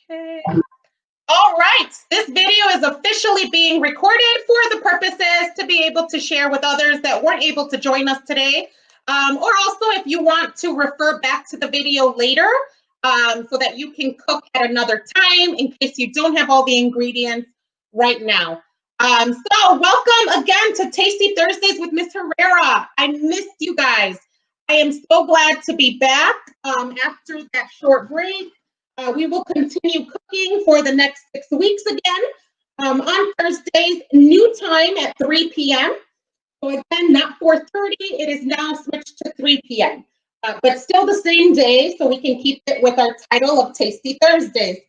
Okay. All right, this video is officially being recorded for the purposes to be able to share with others that weren't able to join us today. Or also if you want to refer back to the video later so that you can cook at another time in case you don't have all the ingredients right now. So welcome again to Tasty Thursdays with Miss Herrera. I missed you guys. I am so glad to be back after that short break. We will continue cooking for the next 6 weeks again on Thursdays, new time at 3 p.m. So again, not 4:30, it is now switched to 3 p.m. But still the same day, so we can keep it with our title of Tasty Thursdays.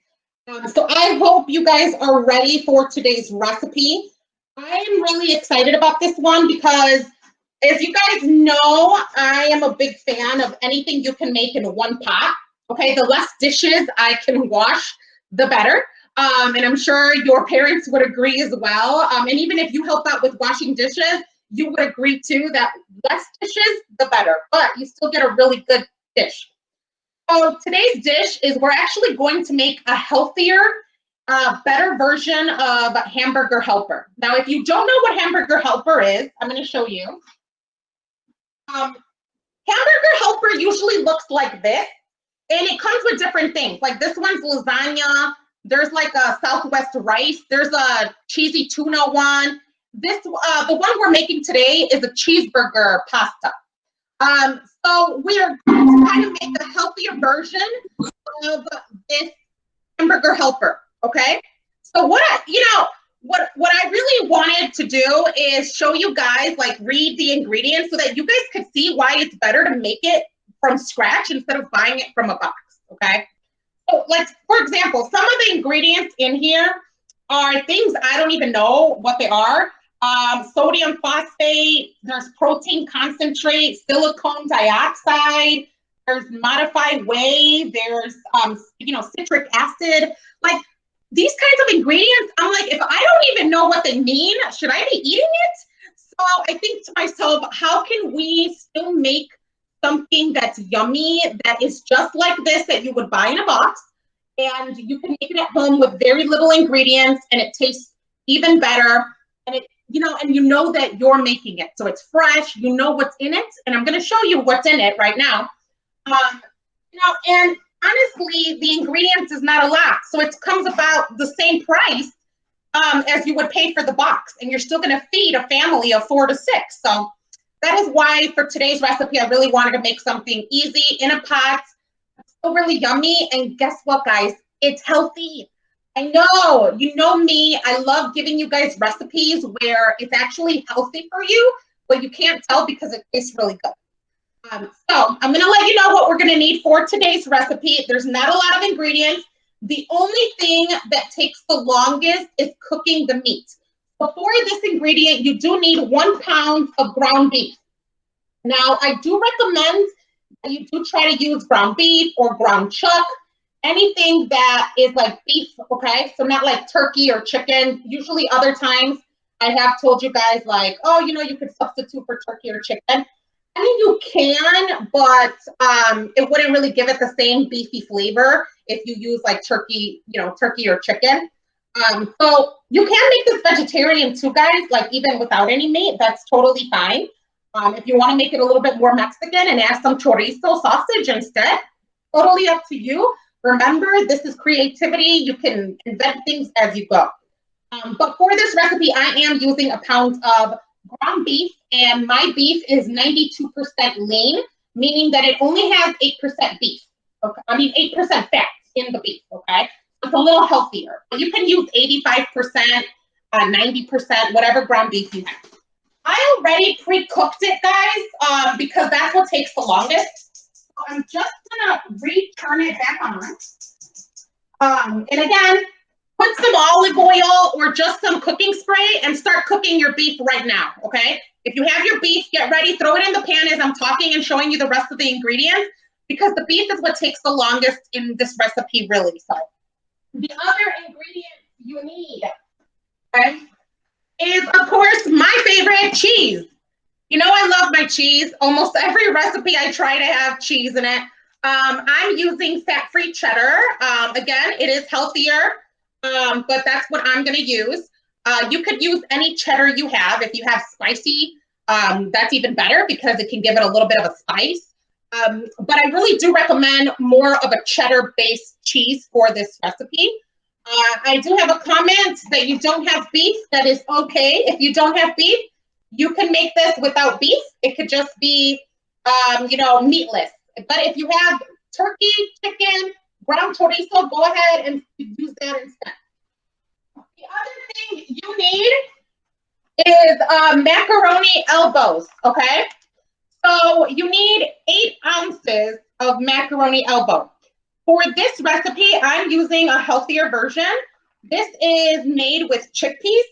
So I hope you guys are ready for today's recipe. I am really excited about this one because, as you guys know, I am a big fan of anything you can make in one pot. Okay, the less dishes I can wash, the better. And I'm sure your parents would agree as well. And even if you help out with washing dishes, you would agree too that less dishes, the better. But you still get a really good dish. So today's dish is we're actually going to make a healthier, better version of Hamburger Helper. Now, if you don't know what Hamburger Helper is, I'm going to show you. Hamburger Helper usually looks like this. And it comes with different things. Like this one's lasagna. There's like a Southwest rice. There's a cheesy tuna one. This the one we're making today is a cheeseburger pasta. So we're going to kind of make a healthier version of this Hamburger Helper. Okay. So what I really wanted to do is show you guys, like, read the ingredients so that you guys could see why it's better to make it from scratch instead of buying it from a box, okay? So, like, for example, some of the ingredients in here are things I don't even know what they are. Sodium phosphate, there's protein concentrate, silicone dioxide, there's modified whey, there's, citric acid. Like, these kinds of ingredients, I'm like, if I don't even know what they mean, should I be eating it? So I think to myself, how can we still make something that's yummy, that is just like this, that you would buy in a box, and you can make it at home with very little ingredients, and it tastes even better, and it, and you know that you're making it, so it's fresh, you know what's in it, and I'm going to show you what's in it right now. And honestly, the ingredients is not a lot, so it comes about the same price as you would pay for the box, and you're still going to feed a family of 4 to 6. So that is why for today's recipe, I really wanted to make something easy in a pot. It's still really yummy. And guess what, guys? It's healthy. I know, you know me. I love giving you guys recipes where it's actually healthy for you, but you can't tell because it tastes really good. So I'm going to let you know what we're going to need for today's recipe. There's not a lot of ingredients. The only thing that takes the longest is cooking the meat. Before this ingredient, you do need 1 pound of ground beef. Now, I do recommend that you do try to use ground beef or ground chuck, anything that is like beef, okay? So not like turkey or chicken. Usually other times I have told you guys like, oh, you could substitute for turkey or chicken. I mean, you can, but it wouldn't really give it the same beefy flavor if you use like turkey, turkey or chicken. So you can make this vegetarian too, guys, like even without any meat, that's totally fine. If you want to make it a little bit more Mexican and add some chorizo sausage instead, totally up to you. Remember, this is creativity. You can invent things as you go. But for this recipe, I am using 1 pound of ground beef, and my beef is 92% lean, meaning that it only has 8% beef. Okay, 8% fat in the beef, okay? It's a little healthier. You can use 85%, 90%, whatever ground beef you have. I already pre-cooked it, guys, because that's what takes the longest. So I'm just gonna return it back on. And again, put some olive oil or just some cooking spray and start cooking your beef right now, okay? If you have your beef, get ready, throw it in the pan as I'm talking and showing you the rest of the ingredients, because the beef is what takes the longest in this recipe, really. So the other ingredient you need, okay, is, of course, my favorite, cheese. I love my cheese. Almost every recipe I try to have cheese in it. I'm using fat-free cheddar. Again, it is healthier, but that's what I'm going to use. You could use any cheddar you have. If you have spicy, that's even better because it can give it a little bit of a spice. But I really do recommend more of a cheddar-based cheese for this recipe. I do have a comment that you don't have beef. That is okay. If you don't have beef, you can make this without beef. It could just be, meatless. But if you have turkey, chicken, ground chorizo, go ahead and use that instead. The other thing you need is macaroni elbows, okay? So you need 8 ounces of macaroni elbow. For this recipe, I'm using a healthier version. This is made with chickpeas.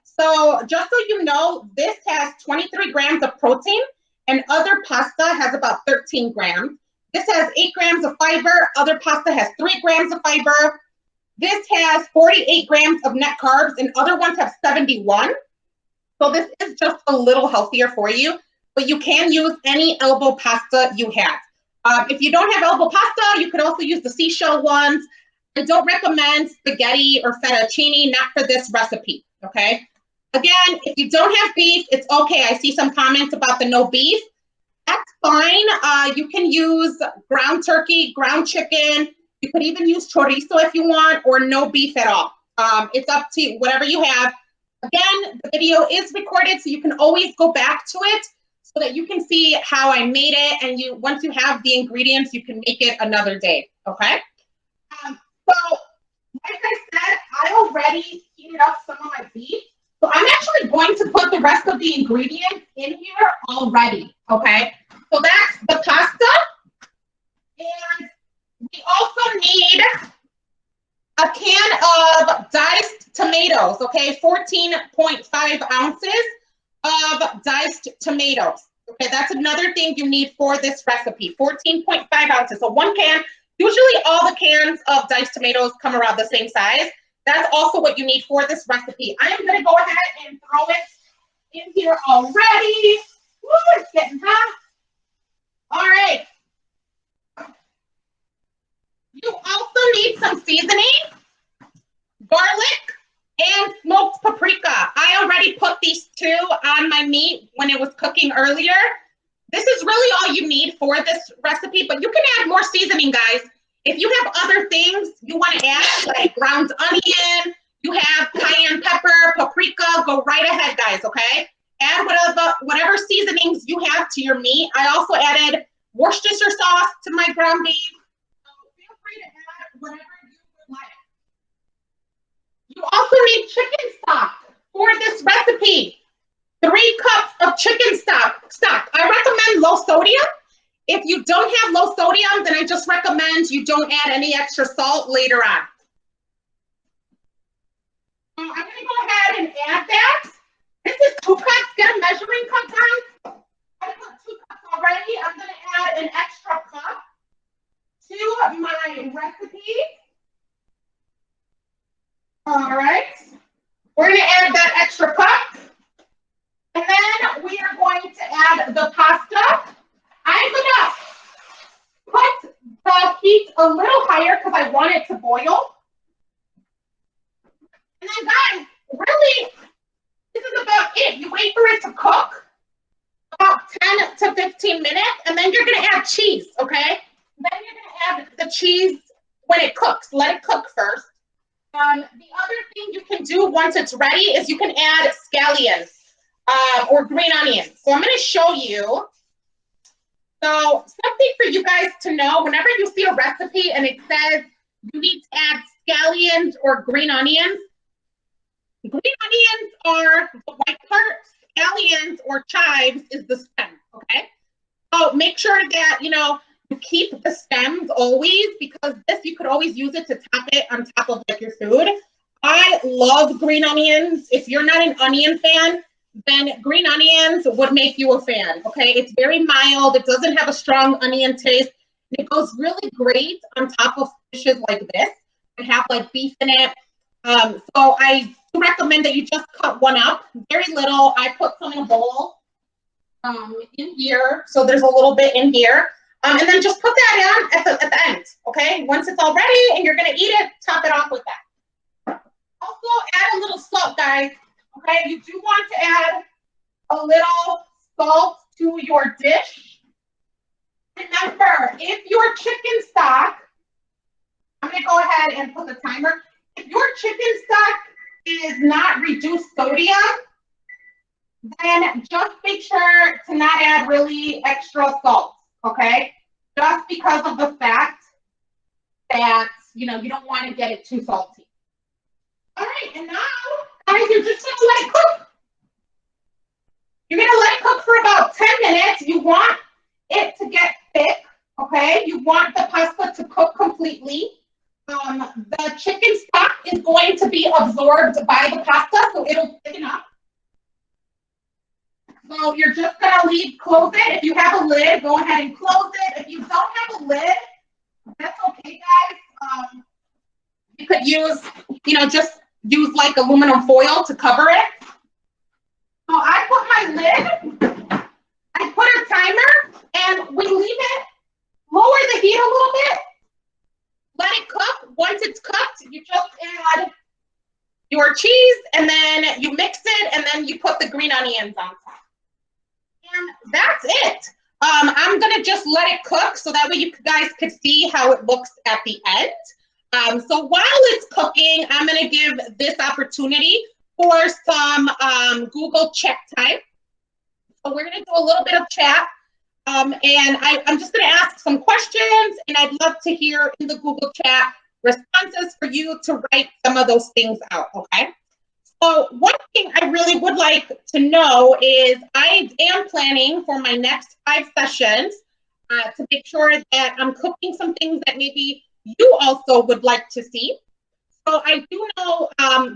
So just so you know, this has 23 grams of protein, and other pasta has about 13 grams. This has 8 grams of fiber. Other pasta has 3 grams of fiber. This has 48 grams of net carbs, and other ones have 71. So this is just a little healthier for you, but you can use any elbow pasta you have. If you don't have elbow pasta, you could also use the seashell ones. I don't recommend spaghetti or fettuccine, not for this recipe, okay? Again, if you don't have beef, it's okay. I see some comments about the no beef. That's fine. You can use ground turkey, ground chicken. You could even use chorizo if you want, or no beef at all. It's up to you, whatever you have. Again, the video is recorded, so you can always go back to it so that you can see how I made it. And once you have the ingredients, you can make it another day, okay? So, like I said, I already heated up some of my beef. So I'm actually going to put the rest of the ingredients in here already, okay? So that's the pasta. And we also need a can of diced tomatoes, okay? 14.5 ounces of diced tomatoes. Okay, that's another thing you need for this recipe, 14.5 ounces. So 1 can, usually all the cans of diced tomatoes come around the same size. That's also what you need for this recipe. I am going to go ahead and throw it in here already. Woo, it's getting hot. All right. You also need some seasoning, garlic, and smoked paprika. I already put these 2 on my meat when it was cooking earlier. This is really all you need for this recipe, but you can add more seasoning, guys. If you have other things you want to add, like ground onion, you have cayenne pepper, paprika, go right ahead, guys, okay? Add whatever seasonings you have to your meat. I also added Worcestershire sauce to my ground beef. So feel free to add whatever you would like. You also need chicken stock for this recipe. 3 cups of chicken stock. I recommend low sodium. If you don't have low sodium, then I just recommend you don't add any extra salt later on. I'm going to go ahead and add that. This is 2 cups. Get a measuring cup, guys. I put 2 cups already. I'm going to add an extra cup to my recipe. All right. We're going to add that extra cup. And then we are going to add the pasta. I'm going to put the heat a little higher because I want it to boil. And then, guys, really, this is about it. You wait for it to cook about 10 to 15 minutes, and then you're going to add cheese, okay? Then you're going to add the cheese when it cooks. Let it cook first. The other thing you can do once it's ready is you can add scallions or green onions. So I'm going to show you. So something for you guys to know, whenever you see a recipe and it says you need to add scallions or green onions are the white part, scallions or chives is the stem, okay? So make sure that, you keep the stems always, because this, you could always use it to top it on top of like your food. I love green onions. If you're not an onion fan, then green onions would make you a fan, okay? It's very mild. It doesn't have a strong onion taste. It goes really great on top of dishes like this and have like beef in it. So I recommend that you just cut one up, very little. I put some in a bowl in here, so there's a little bit in here. And then just put that in at the end, okay? Once it's all ready and you're gonna eat it, top it off with that. Also add a little salt, guys, okay? You do want to add a little salt to your dish. Remember, if your chicken stock, I'm gonna go ahead and put the timer. If your chicken stock is not reduced sodium, then just make sure to not add really extra salt, okay? Just because of the fact that, you know, you don't want to get it too salty. All right, and now, guys, you're just gonna let it cook. You're gonna let it cook for about 10 minutes. You want it to get thick, okay? You want the pasta to cook completely. The chicken stock is going to be absorbed by the pasta, so it'll thicken up. So you're just gonna close it. If you have a lid, go ahead and close it. If you don't have a lid, that's okay, guys. You could use, you know, just use like aluminum foil to cover it. So I put my lid, I put a timer, and we leave it, lower the heat a little bit, let it cook. Once it's cooked, you just add your cheese, and then you mix it, and then you put the green onions on top. And that's it. I'm gonna just let it cook so that way you guys could see how it looks at the end. So while it's cooking, I'm gonna give this opportunity for some Google chat time. So we're gonna do a little bit of chat. And I'm just gonna ask some questions, and I'd love to hear in the Google chat responses for you to write some of those things out, okay? So one thing I really would like to know is I am planning for my next 5 sessions to make sure that I'm cooking some things that maybe you also would like to see. So I do know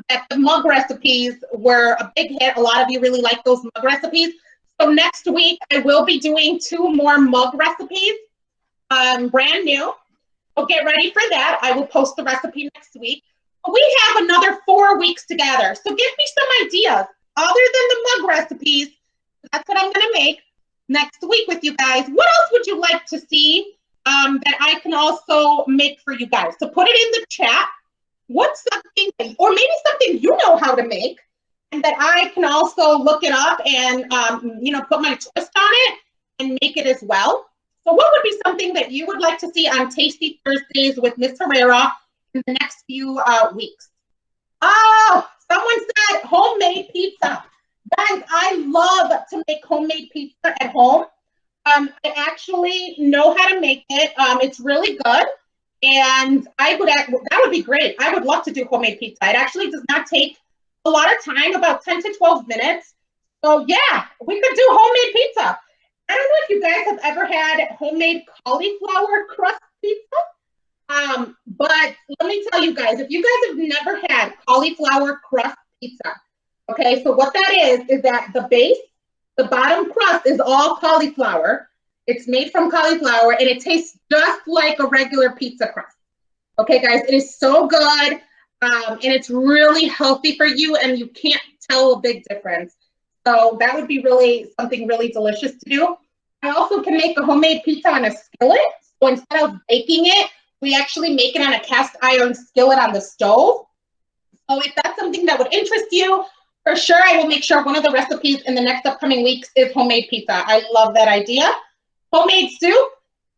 that the mug recipes were a big hit. A lot of you really like those mug recipes. So next week, I will be doing 2 more mug recipes, brand new. So get ready for that. I will post the recipe next week. We have another 4 weeks together. So give me some ideas other than the mug recipes. That's what I'm going to make next week with you guys. What else would you like to see that I can also make for you guys? So put it in the chat. What's something, or maybe something you know how to make, and that I can also look it up and, you know, put my twist on it and make it as well. So what would be something that you would like to see on Tasty Thursdays with Miss Herrera in the next few weeks? Oh, someone said homemade pizza. Guys, I love to make homemade pizza at home. I actually know how to make it. It's really good. And that would be great. I would love to do homemade pizza. It actually does not take a lot of time, about 10 to 12 minutes. So yeah, we could do homemade pizza. I don't know if you guys have ever had homemade cauliflower crust pizza. But let me tell you guys, if you guys have never had cauliflower crust pizza, okay, so what that is that the base, the bottom crust is all cauliflower. It's made from cauliflower, and it tastes just like a regular pizza crust. Okay, guys, it is so good, and it's really healthy for you, and you can't tell a big difference. So that would be really something really delicious to do. I also can make a homemade pizza on a skillet. So instead of baking it, we actually make it on a cast iron skillet on the stove. So if that's something that would interest you, for sure, I will make sure one of the recipes in the next upcoming weeks is homemade pizza. I love that idea. Homemade soup,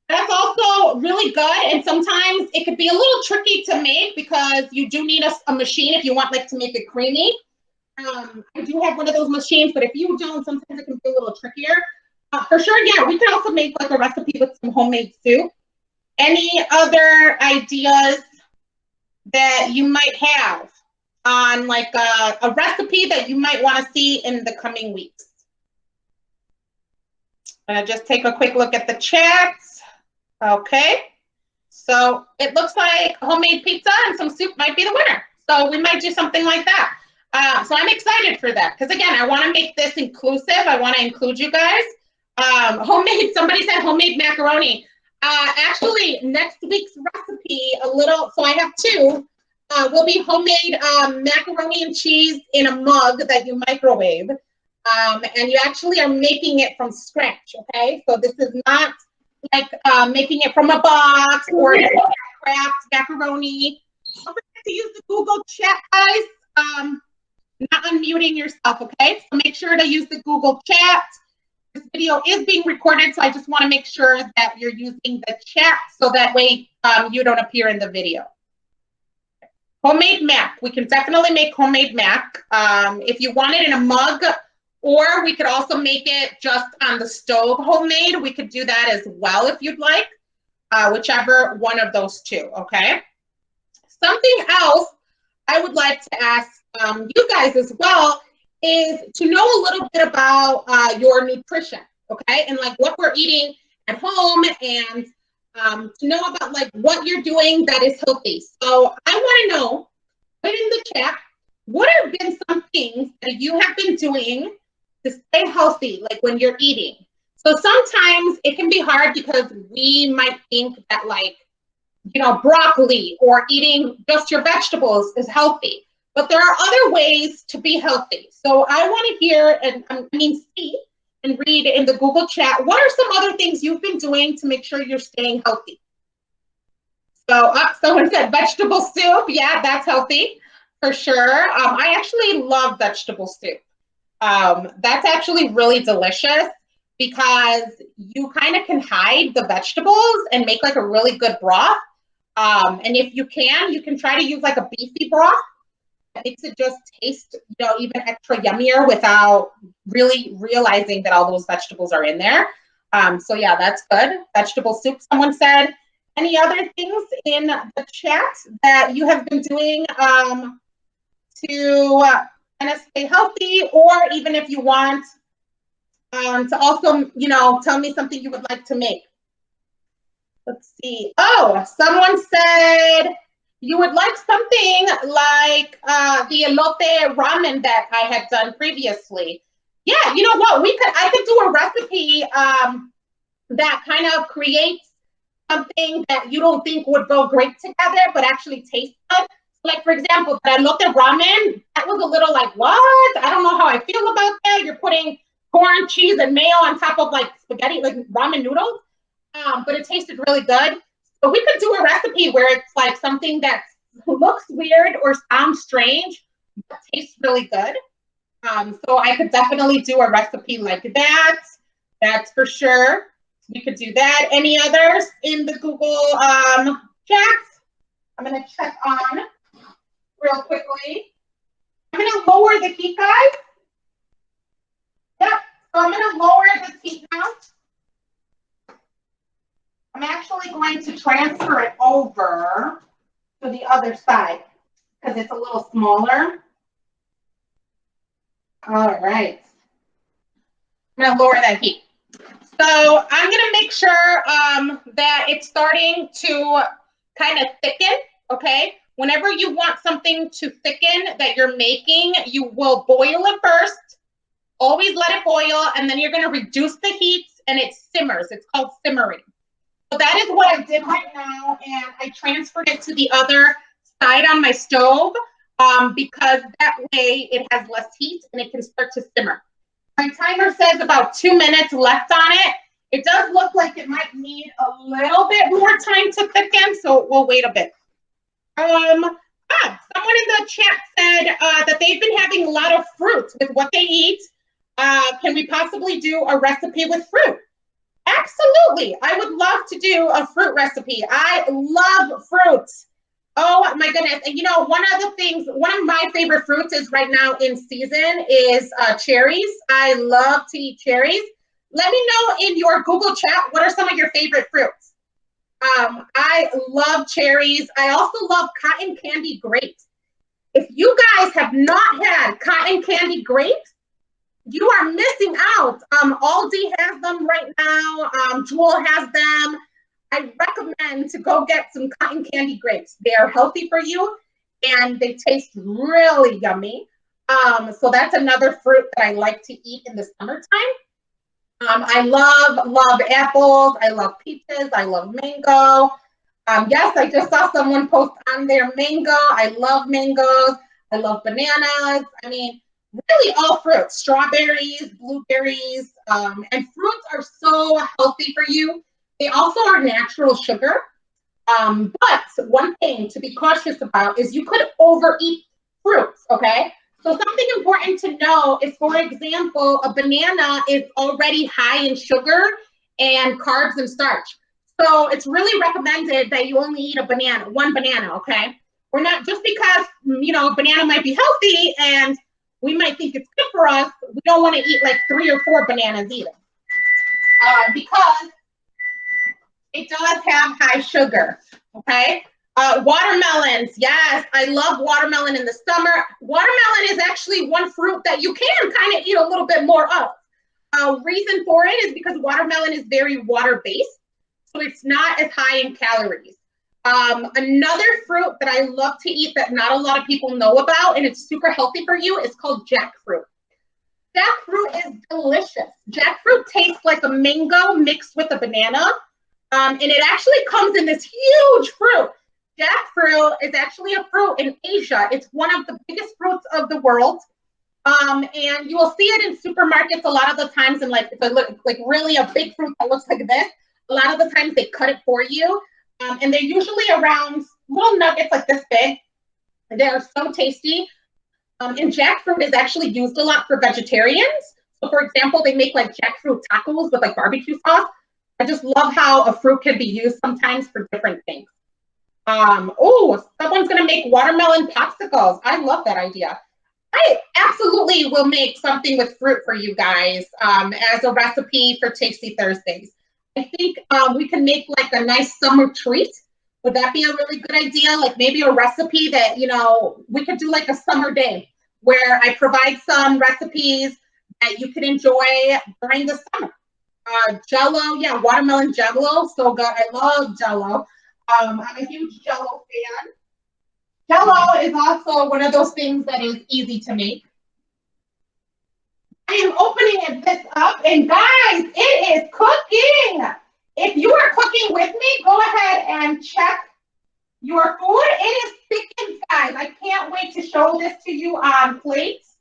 that's also really good. And sometimes it could be a little tricky to make because you do need a machine if you want like to make it creamy. I do have one of those machines, but if you don't, sometimes it can be a little trickier. For sure, yeah, we can also make like a recipe with some homemade soup. Any other ideas that you might have on like a recipe that you might want to see in the coming weeks? I'm gonna just take a quick look at the chat. Okay, so it looks like homemade pizza and some soup might be the winner. So we might do something like that. So I'm excited for that because again, I want to make this inclusive. I want to include you guys. Homemade, somebody said homemade macaroni. Actually, next week's recipe, so I have 2, will be homemade macaroni and cheese in a mug that you microwave. And you actually are making it from scratch, okay? So this is not like making it from a box or craft macaroni. Don't forget to use the Google chat, guys. Not unmuting yourself, okay? So make sure to use the Google chat. This video is being recorded, so I just want to make sure that you're using the chat so that way you don't appear in the video. Homemade mac. We can definitely make homemade mac. If you want it in a mug, or we could also make it just on the stove homemade. We could do that as well if you'd like, whichever one of those two, okay? Something else I would like to ask you guys as well is to know a little bit about your nutrition, okay? And like what we're eating at home, and to know about like what you're doing that is healthy. So I want to know, put in the chat, what have been some things that you have been doing to stay healthy, like when you're eating? So sometimes it can be hard because we might think that like, you know, broccoli or eating just your vegetables is healthy. But there are other ways to be healthy. So I want to hear and see and read in the Google chat, what are some other things you've been doing to make sure you're staying healthy? So someone said vegetable soup. Yeah, that's healthy for sure. I actually love vegetable soup. That's actually really delicious because you kind of can hide the vegetables and make like a really good broth. And if you can try to use like a beefy broth. It makes it just taste, you know, even extra yummier without really realizing that all those vegetables are in there. So yeah, that's good. Vegetable soup, someone said. Any other things in the chat that you have been doing to kind of stay healthy, or even if you want to also, you know, tell me something you would like to make. Let's see. Oh, someone said you would like something like the elote ramen that I had done previously. Yeah, you know what? I could do a recipe that kind of creates something that you don't think would go great together, but actually tastes good. Like for example, the elote ramen, that was a little like, what? I don't know how I feel about that. You're putting corn, cheese, and mayo on top of like spaghetti, like ramen noodles. But it tasted really good. So we could do a recipe where it's like something that looks weird or sounds strange, but tastes really good. So I could definitely do a recipe like that. That's for sure. We could do that. Any others in the Google chat? I'm going to check on real quickly. I'm going to lower the heat, guys. Yep. So I'm going to lower the heat now. I'm actually going to transfer it over to the other side because it's a little smaller. All right. I'm going to lower that heat. So I'm going to make sure that it's starting to kind of thicken, okay? Whenever you want something to thicken that you're making, you will boil it first. Always let it boil, and then you're going to reduce the heat, and it simmers. It's called simmering. So that is what I did right now, and I transferred it to the other side on my stove because that way it has less heat and it can start to simmer. My timer says about 2 minutes left on it. It does look like it might need a little bit more time to thicken, so we'll wait a bit. Someone in the chat said that they've been having a lot of fruit with what they eat. Can we possibly do a recipe with fruit? Absolutely. I would love to do a fruit recipe. I love fruits. Oh my goodness. And you know, one of my favorite fruits is right now in season is cherries. I love to eat cherries. Let me know in your Google chat, what are some of your favorite fruits? I love cherries. I also love cotton candy grapes. If you guys have not had cotton candy grapes, you are missing out. Aldi has them right now. Jewel has them. I recommend to go get some cotton candy grapes. They are healthy for you and they taste really yummy. So that's another fruit that I like to eat in the summertime. I love apples. I love peaches. I love mango. Yes, I just saw someone post on their mango. I love mangoes. I love bananas. I mean, really all fruits, strawberries, blueberries, and fruits are so healthy for you. They also are natural sugar. But one thing to be cautious about is you could overeat fruits, okay? So something important to know is, for example, a banana is already high in sugar and carbs and starch. So it's really recommended that you only eat one banana, okay? We're not, just because, a banana might be healthy and we might think it's good for us, we don't want to eat like 3 or 4 bananas either. Because it does have high sugar, okay? Watermelons, yes, I love watermelon in the summer. Watermelon is actually one fruit that you can kind of eat a little bit more of. Reason for it is because watermelon is very water-based, so it's not as high in calories. Another fruit that I love to eat that not a lot of people know about, and it's super healthy for you, is called jackfruit. Jackfruit is delicious. Jackfruit tastes like a mango mixed with a banana, and it actually comes in this huge fruit. Jackfruit is actually a fruit in Asia. It's one of the biggest fruits of the world. And you will see it in supermarkets a lot of the times, and like really a big fruit that looks like this. A lot of the times they cut it for you. And they're usually around little nuggets like this big. They're so tasty. And jackfruit is actually used a lot for vegetarians. So for example, they make like jackfruit tacos with like barbecue sauce. I just love how a fruit can be used sometimes for different things. Oh, someone's gonna make watermelon popsicles. I love that idea. I absolutely will make something with fruit for you guys as a recipe for Tasty Thursdays. I think we can make like a nice summer treat. Would that be a really good idea? Like maybe a recipe that, we could do like a summer day where I provide some recipes that you can enjoy during the summer. Jello, yeah, watermelon Jello, so good. I love Jello. I'm a huge Jello fan. Jello is also one of those things that is easy to make. I am opening this up, and guys, it is cooking. If you are cooking with me, go ahead and check your food. It is thickened, guys. I can't wait to show this to you on plates.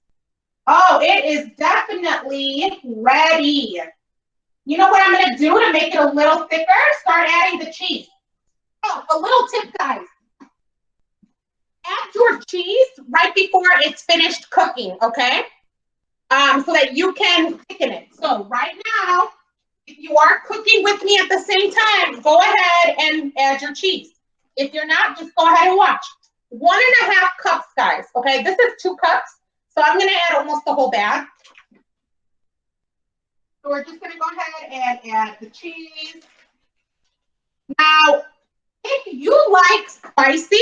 Oh, it is definitely ready. You know what I'm going to do to make it a little thicker? Start adding the cheese. Oh, a little tip, guys. Add your cheese right before it's finished cooking, okay? So that you can thicken it. So right now, if you are cooking with me at the same time, go ahead and add your cheese. If you're not, just go ahead and watch. 1.5 cups, guys, okay? This is 2 cups, so I'm gonna add almost the whole bag. So we're just gonna go ahead and add the cheese. Now, if you like spicy,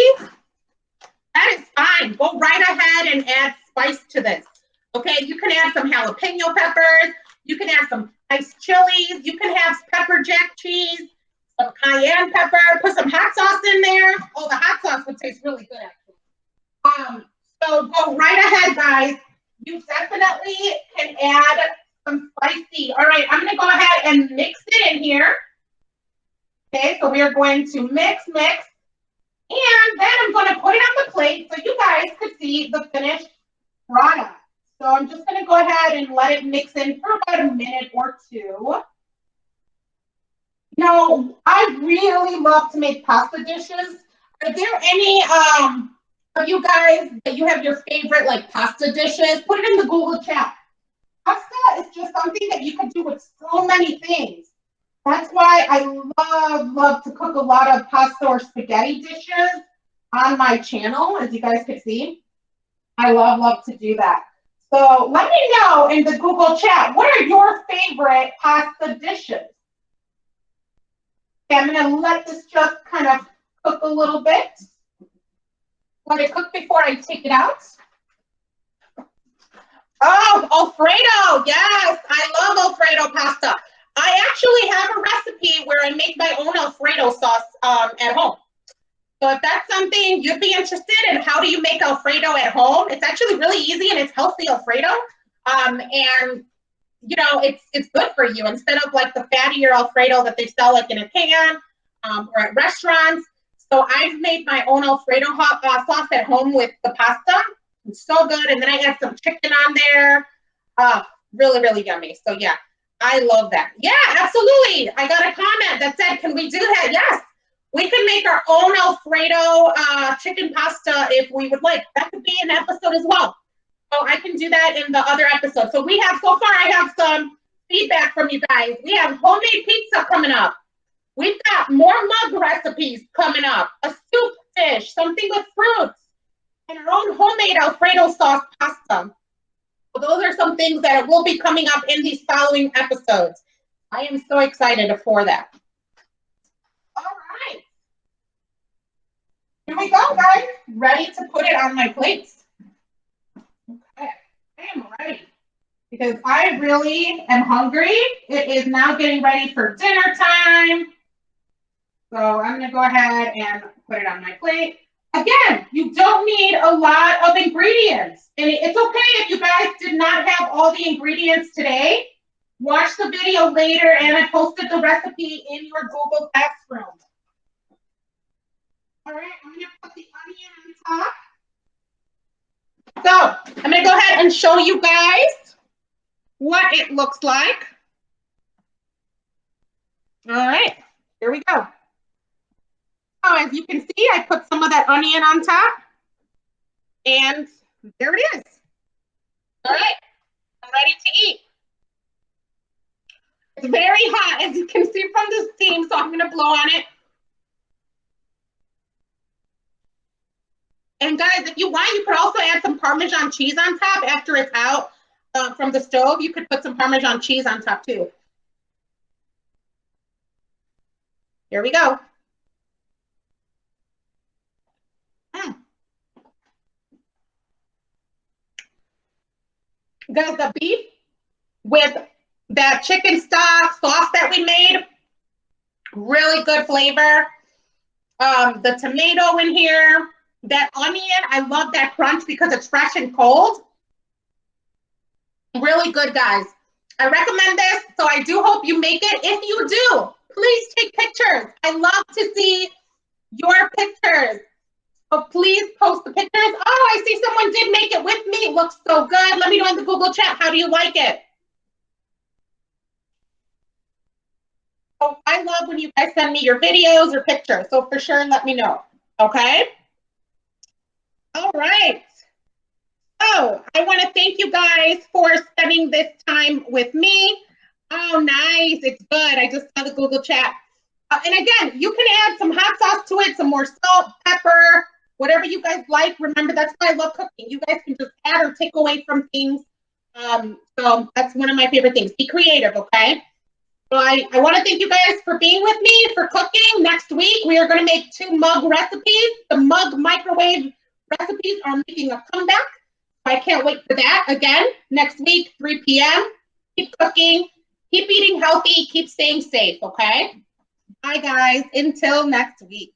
that is fine. Go right ahead and add spice to this. Okay, you can add some jalapeno peppers. You can add some nice chilies. You can have pepper jack cheese, some cayenne pepper. Put some hot sauce in there. Oh, the hot sauce would taste really good, actually. So go right ahead, guys. You definitely can add some spicy. All right, I'm going to go ahead and mix it in here. Okay, so we are going to mix. And then I'm going to put it on the plate so you guys could see the finished product. So I'm just going to go ahead and let it mix in for about a minute or two. I really love to make pasta dishes. Are there any of you guys that you have your favorite like pasta dishes? Put it in the Google chat. Pasta is just something that you can do with so many things. That's why I love to cook a lot of pasta or spaghetti dishes on my channel, as you guys can see. I love to do that. So let me know in the Google chat, what are your favorite pasta dishes? Okay, I'm going to let this just kind of cook a little bit. Let it cook before I take it out. Oh, Alfredo, yes, I love Alfredo pasta. I actually have a recipe where I make my own Alfredo sauce at home. So if that's something you'd be interested in, how do you make Alfredo at home? It's actually really easy and it's healthy Alfredo. And it's good for you instead of like the fattier Alfredo that they sell like in a can or at restaurants. So I've made my own Alfredo sauce at home with the pasta. It's so good. And then I add some chicken on there. Really, really yummy. So yeah. I love that. Yeah, absolutely. I got a comment that said, can we do that? Yes. We can make our own Alfredo chicken pasta if we would like. That could be an episode as well. So I can do that in the other episode. So we have, so far I have some feedback from you guys. We have homemade pizza coming up. We've got more mug recipes coming up. A soup dish, something with fruits, and our own homemade Alfredo sauce pasta. So those are some things that will be coming up in these following episodes. I am so excited for that. All right. Here we go, guys. Ready to put it on my plates. Okay, I am ready because I really am hungry. It is now getting ready for dinner time. So I'm gonna go ahead and put it on my plate. Again, you don't need a lot of ingredients. And it's okay if you guys did not have all the ingredients today. Watch the video later, and I posted the recipe in your Google Classroom. All right, I'm gonna put the onion on top. So I'm gonna go ahead and show you guys what it looks like. All right, here we go. So as you can see, I put some of that onion on top, and there it is. All right, I'm ready to eat. It's very hot, as you can see from the steam, so I'm gonna blow on it. And guys, if you want, you could also add some Parmesan cheese on top after it's out from the stove. You could put some Parmesan cheese on top too. Here we go. Guys, the beef with that chicken stock sauce that we made, really good flavor. The tomato in here, that onion, I love that crunch because it's fresh and cold. Really good, guys. I recommend this, so I do hope you make it. If you do, please take pictures. I love to see your pictures. So please post the pictures. Oh, I see someone did make it with me. It looks so good. Let me know in the Google chat. How do you like it? So I love when you guys send me your videos or pictures. So for sure, let me know. Okay? All right. So I want to thank you guys for spending this time with me. Oh, nice. It's good. I just saw the Google chat. And again, you can add some hot sauce to it, some more salt, pepper, whatever you guys like. Remember, that's why I love cooking. You guys can just add or take away from things. So that's one of my favorite things. Be creative, okay? So I want to thank you guys for being with me, for cooking. Next week, we are going to make 2 mug recipes. The mug microwave recipes are making a comeback. I can't wait for that. Again, next week, 3 p.m. Keep cooking. Keep eating healthy. Keep staying safe, okay? Bye, guys. Until next week.